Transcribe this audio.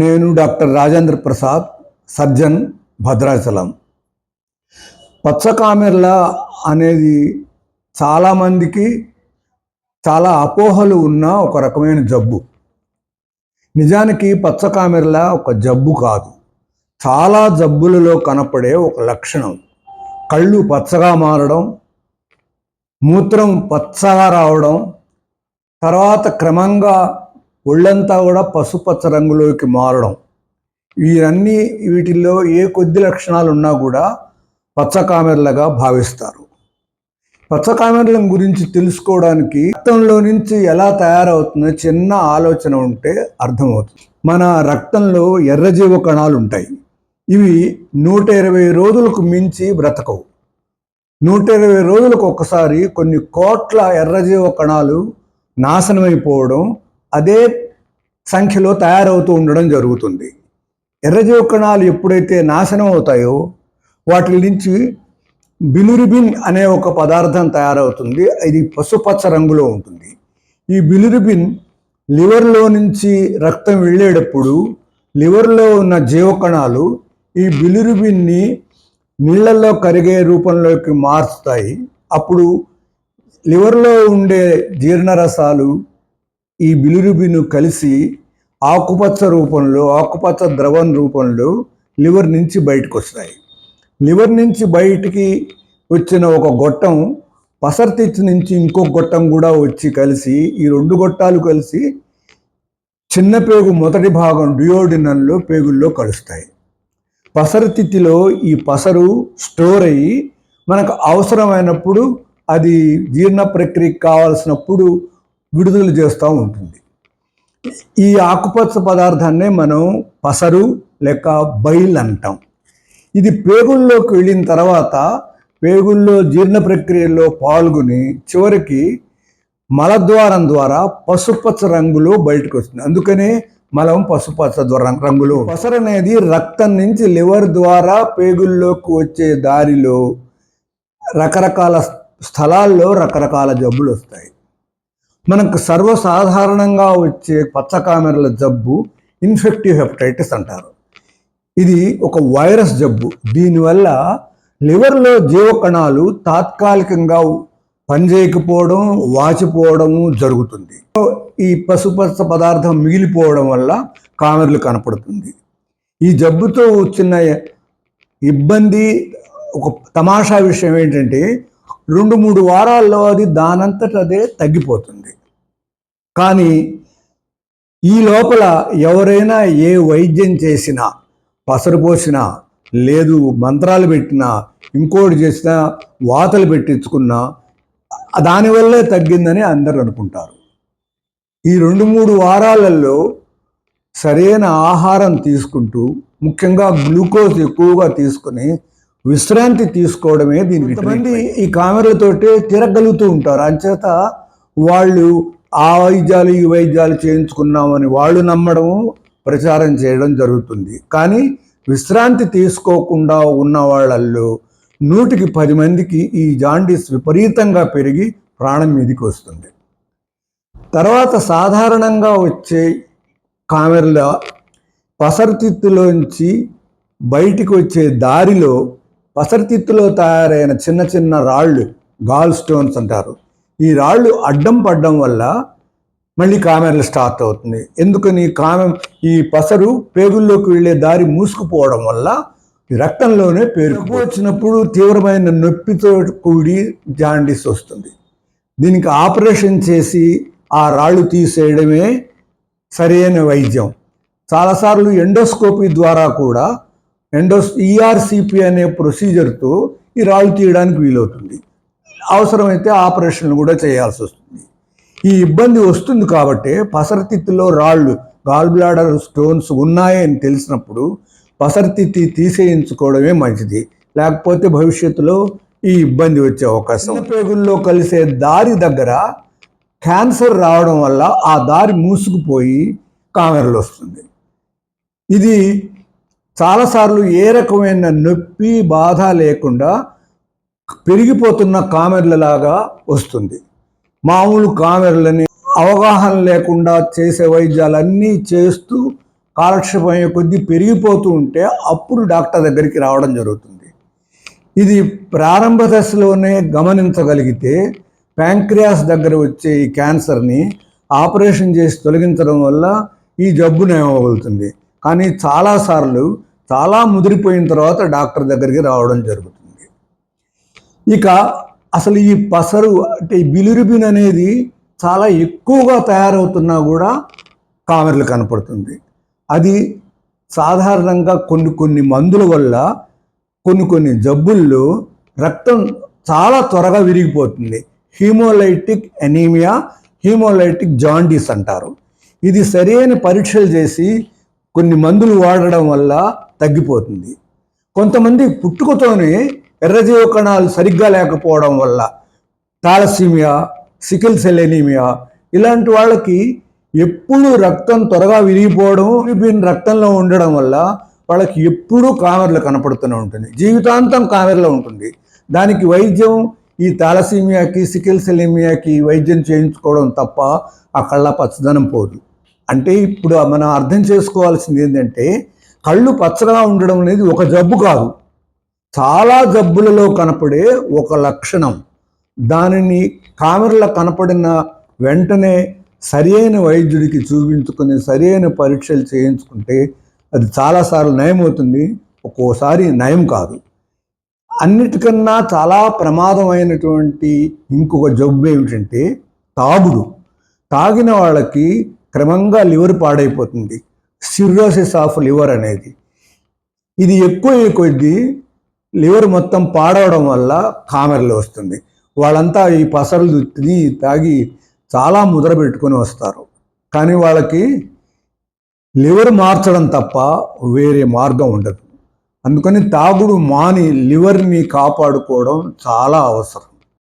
నేను doctor Rajendra Prasad, surgeon, Bhadrachalam. పచ్చకామెర్ల అనేది చాలామందికి చాలా అపోహలు ఉన్న ఒక రకమైన జబ్బు. నిజానికి పచ్చకామెర్ల ఒక జబ్బు కాదు, చాలా జబ్బులలో కనపడే ఒక లక్షణం. కళ్ళు పచ్చగా మారడం, మూత్రం పచ్చగా రావడం, తర్వాత క్రమంగా ఒళ్ళంతా కూడా పసుపచ్చ రంగులోకి మారడం. వీటిల్లో ఏ కొద్ది లక్షణాలు ఉన్నా కూడా పచ్చకామెర్లగా భావిస్తారు. పచ్చకామెర్ల గురించి తెలుసుకోవడానికి రక్తంలో నుంచి ఎలా తయారవుతుందో చిన్న ఆలోచన ఉంటే అర్థమవుతుంది. మన రక్తంలో ఎర్రజీవ కణాలు ఉంటాయి. ఇవి 120 రోజులకు మించి బ్రతకవు. 120 రోజులకు ఒకసారి కొన్ని కోట్ల ఎర్రజీవ కణాలు నాశనమైపోవడం, అదే సంఖ్యలో తయారవుతూ ఉండడం జరుగుతుంది. ఎర్రజీవ కణాలు ఎప్పుడైతే నాశనం అవుతాయో వాటి నుంచి బిలిరుబిన్ అనే ఒక పదార్థం తయారవుతుంది. ఇది పసుపచ్చ రంగులో ఉంటుంది. ఈ బిలిరుబిన్ లివర్లో నుంచి రక్తం వెళ్ళేటప్పుడు లివర్లో ఉన్న జీవకణాలు ఈ బిలిరుబిన్ని నీళ్ళల్లో కరిగే రూపంలోకి మార్చుతాయి. అప్పుడు లివర్లో ఉండే జీర్ణరసాలు ఈ బిలిరుబిన్ కలిసి ఆకుపచ్చ ద్రవం రూపంలో లివర్ నుంచి బయటకు వస్తాయి. లివర్ నుంచి బయటికి వచ్చిన ఒక గొట్టం పసర్తిత్తి నుంచి ఇంకో గొట్టం కూడా వచ్చి కలిసి, ఈ 2 గొట్టాలు కలిసి చిన్న పేగు మొదటి భాగం డియోడినంలో పేగుల్లో కలుస్తాయి. పసరతిత్తిలో ఈ పసరు స్టోర్ అయ్యి మనకు అవసరమైనప్పుడు అది జీర్ణ ప్రక్రియకి కావాల్సినప్పుడు విడుదల చేస్తూ ఉంటుంది. ఈ ఆకుపచ్చ పదార్థాన్నే మనం పసరు లేక బైల్ అంటాం. ఇది పేగుల్లోకి వెళ్ళిన తర్వాత పేగుల్లో జీర్ణ ప్రక్రియలో పాల్గొని చివరికి మలద్వారం ద్వారా పసుపచ్చ రంగులో బయటకు వస్తుంది. అందుకనే మలం పసుపచ్చ రంగులో. పసరు అనేది రక్తం నుంచి లివర్ ద్వారా పేగుల్లోకి వచ్చే దారిలో రకరకాల స్థలాల్లో రకరకాల జబ్బులు వస్తాయి. మనకు సర్వసాధారణంగా వచ్చే పచ్చకామెర్ల జబ్బు ఇన్ఫెక్టివ్ హెపటైటిస్ అంటారు. ఇది ఒక వైరస్ జబ్బు. దీనివల్ల లివర్లో జీవకణాలు తాత్కాలికంగా పనిచేయకపోవడం, వాచిపోవడము జరుగుతుంది. ఈ పసుపచ్చ పదార్థం మిగిలిపోవడం వల్ల కామెర్లు కనపడుతుంది. ఈ జబ్బుతో వచ్చిన ఇబ్బంది, ఒక తమాషా విషయం ఏంటంటే 2-3 వారాల్లో అది దానంతట అదే తగ్గిపోతుంది. కానీ ఈ లోపల ఎవరైనా ఏ వైద్యం చేసినా, పసరు పోసినా, లేదు మంత్రాలు పెట్టినా, ఇంకోటి చేసినా, వాతలు పెట్టించుకున్నా దానివల్లే తగ్గిందని అందరూ అనుకుంటారు. ఈ 2-3 వారాలలో సరైన ఆహారం తీసుకుంటూ, ముఖ్యంగా గ్లూకోజ్ ఎక్కువగా తీసుకుని విశ్రాంతి తీసుకోవడమే దీనికి. కొంతమంది ఈ కామెర్లతోటే తిరగలుగుతూ ఉంటారు. అంచేత వాళ్ళు ఆ వైద్యాలు ఈ వైద్యాలు చేయించుకున్నామని వాళ్ళు నమ్మడము, ప్రచారం చేయడం జరుగుతుంది. కానీ విశ్రాంతి తీసుకోకుండా ఉన్న వాళ్ళల్లో 100కి 10 మందికి ఈ జాండీస్ విపరీతంగా పెరిగి ప్రాణం మీదకి వస్తుంది. తర్వాత సాధారణంగా వచ్చే కామెర్ల పసరుతిత్తులోంచి బయటికి వచ్చే దారిలో పసరుతిత్తులో తయారైన చిన్న చిన్న రాళ్ళు, గాల్ స్టోన్స్ అంటారు. ఈ రాళ్ళు అడ్డం పడడం వల్ల మళ్ళీ కామెర్లు స్టార్ట్ అవుతుంది. ఎందుకని? ఈ పసరు పేగుల్లోకి వెళ్ళే దారి మూసుకుపోవడం వల్ల రక్తంలోనే పేరుకు వచ్చినప్పుడు తీవ్రమైన నొప్పితో కూడి జాండీస్ వస్తుంది. దీనికి ఆపరేషన్ చేసి ఆ రాళ్ళు తీసేయడమే సరైన వైద్యం. చాలాసార్లు ఎండోస్కోపీ ద్వారా కూడా ఈఆర్సిపి అనే ప్రొసీజర్తో ఈ రాళ్ళు తీయడానికి వీలవుతుంది. అవసరమైతే ఆపరేషన్లు కూడా చేయాల్సి వస్తుంది. ఈ ఇబ్బంది వస్తుంది కాబట్టి పసరుతిత్తులో రాళ్ళు, గాల్ బ్లాడర్ స్టోన్స్ ఉన్నాయని తెలిసినప్పుడు పసరుతిత్తి తీసేయించుకోవడమే మంచిది. లేకపోతే భవిష్యత్తులో ఈ ఇబ్బంది వచ్చే అవకాశం. పేగుల్లో కలిసే దారి దగ్గర క్యాన్సర్ రావడం వల్ల ఆ దారి మూసుకుపోయి కామెర్లు వస్తుంది. ఇది చాలాసార్లు ఏ రకమైన నొప్పి, బాధ లేకుండా పెరిగిపోతున్న కామెర్లలాగా వస్తుంది. మామూలు కామెర్లని అవగాహన లేకుండా చేసే వైద్యాలన్నీ చేస్తూ కాలక్షేపం అయ్యే కొద్దీ పెరిగిపోతూ ఉంటే అప్పుడు డాక్టర్ దగ్గరికి రావడం జరుగుతుంది. ఇది ప్రారంభ దశలోనే గమనించగలిగితే ప్యాంక్రియాస్ దగ్గర వచ్చే ఈ క్యాన్సర్ని ఆపరేషన్ చేసి తొలగించడం వల్ల ఈ జబ్బు నయమవుతుంది. కానీ చాలాసార్లు చాలా ముదిరిపోయిన తర్వాత డాక్టర్ దగ్గరికి రావడం జరుగుతుంది. ఇక అసలు ఈ పసరు అంటే ఈ బిలిరుబిన్ అనేది చాలా ఎక్కువగా తయారవుతున్నా కూడా కామెర్లు కనపడుతుంది. అది సాధారణంగా కొన్ని మందుల వల్ల కొన్ని జబ్బుల్లో రక్తం చాలా త్వరగా విరిగిపోతుంది. హీమోలైటిక్ ఎనీమియా, హీమోలైటిక్ జాండీస్ అంటారు. ఇది సరైన పరీక్షలు చేసి కొన్ని మందులు వాడడం వల్ల తగ్గిపోతుంది. కొంతమంది పుట్టుకతోనే ఎర్రజీవ కణాలు సరిగ్గా లేకపోవడం వల్ల థాలసీమియా, సికిల్ సెల్ ఎనీమియా ఇలాంటి వాళ్ళకి ఎప్పుడు రక్తం త్వరగా విరిగిపోవడం, రక్తంలో ఉండడం వల్ల వాళ్ళకి ఎప్పుడూ కామెర్లు కనపడుతూనే ఉంటుంది. జీవితాంతం కామెర్లో ఉంటుంది. దానికి వైద్యం ఈ థాలసీమియాకి, సికిల్ సెల్ ఎనీమియాకి వైద్యం చేయించుకోవడం తప్ప ఆ కళ్ళ పచ్చదనం పోదు. అంటే ఇప్పుడు మనం అర్థం చేసుకోవాల్సింది ఏంటంటే కళ్ళు పచ్చగా ఉండడం అనేది ఒక జబ్బు కాదు, చాలా జబ్బులలో కనపడే ఒక లక్షణం. దానిని కామెర్ల కనపడిన వెంటనే సరి అయిన వైద్యుడికి చూపించుకొని సరి అయిన పరీక్షలు చేయించుకుంటే అది చాలాసార్లు నయం అవుతుంది, ఒక్కోసారి నయం కాదు. అన్నిటికన్నా చాలా ప్రమాదమైనటువంటి ఇంకొక జబ్బు ఏమిటంటే తాగుడు. తాగిన వాళ్ళకి క్రమంగా లివర్ పాడైపోతుంది, సిర్రోసిస్ ఆఫ్ లివర్ అనేది. ఇది ఎక్కువ కొద్దీ లివర్ మొత్తం పాడవడం వల్ల కామెర్లు వస్తుంది. వాళ్ళంతా ఈ పసరులు తిని తాగి చాలా ముద్ర పెట్టుకొని వస్తారు. కానీ వాళ్ళకి లివర్ మార్చడం తప్ప వేరే మార్గం ఉండదు. అందుకని తాగుడు మాని లివర్ని కాపాడుకోవడం చాలా అవసరం.